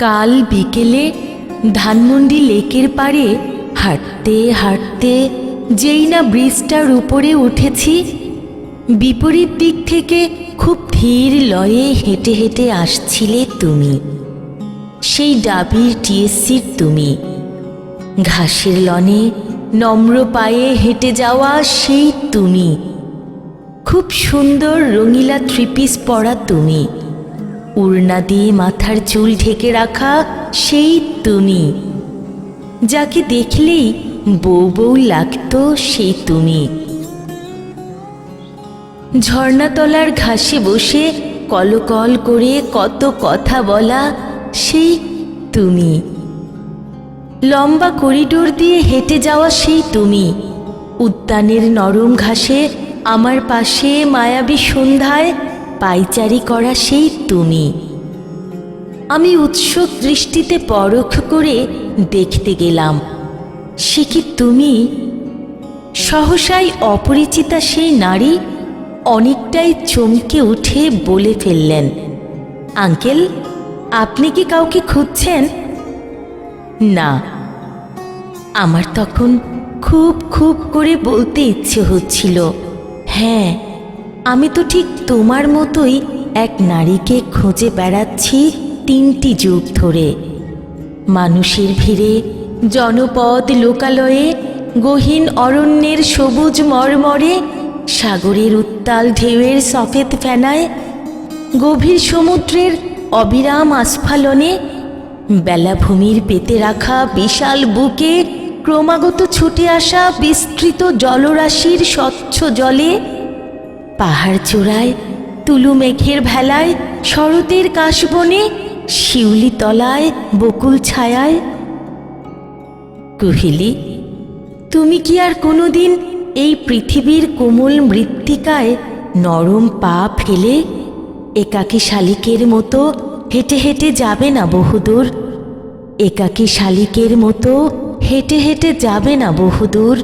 কাল বিকেলে ধানমন্ডি লেকের পাড়ে হাঁটতে হাঁটতে যেই না ব্রিজটার উপরে উঠেছি, বিপরীত দিক থেকে খুব ধীর লয়ে হেঁটে হেঁটে আসছিলে তুমি। সেই ডাবির টিএসসির তুমি, ঘাসের লনে নম্র পায়ে হেঁটে যাওয়া সেই তুমি, খুব সুন্দর রঙিলা থ্রিপিস পরা তুমি, উড়না দিয়ে মাথার চুল ঢেকে রাখা সেই তুমি, যাকে দেখলেই বউ বউ লাগতো সেই তুমি। ঝর্ণাতলার ঘাসে বসে কলকল করে কত কথা বলা সেই তুমি, লম্বা করিডোর দিয়ে হেঁটে যাওয়া সেই তুমি, উদ্যানের নরম ঘাসে আমার পাশে মায়াবী সন্ধ্যায় পায়চারি করা সেই তুমি। আমি উৎসুক দৃষ্টিতে পরখ করে দেখতে গেলাম, সে কি তুমি? সহসাই অপরিচিতা সেই নারী অনেকটাই চমকে উঠে বলে ফেললেন, আঙ্কেল, আপনি কি কাউকে খুঁজছেন? না। আমার তখন খুব খুব করে বলতে ইচ্ছে হচ্ছিল, হ্যাঁ, আমি তো ঠিক তোমার মতোই এক নারীকে খুঁজে বেড়াচ্ছি 3টি যুগ ধরে। মানুষের ভিড়ে, জনপদ লোকালয়ে, গহীন অরণ্যের সবুজ মরমরে, সাগরের উত্তাল ঢেউয়ের সফেদ ফেনায়, গভীর সমুদ্রের অবিরাম আস্ফালনে, বেলাভূমির পেতে রাখা বিশাল বুকে ক্রমাগত ছুটে আসা বিস্তৃত জলরাশির স্বচ্ছ জলে, পাহাড় চূড়ায়, তুলু মেঘের ভেলায়, শরতের কাশবনে, শিউলি তলায়, বকুল ছায়ায়। কুহিলি, তুমি কি আর কোনোদিন এই পৃথিবীর কোমল মৃত্তিকায় নরম পা ফেলে একাকী শালিকের মতো হেঁটে হেঁটে যাবে না বহুদূর? একাকী শালিকের মতো হেঁটে হেঁটে যাবে না বহুদূর?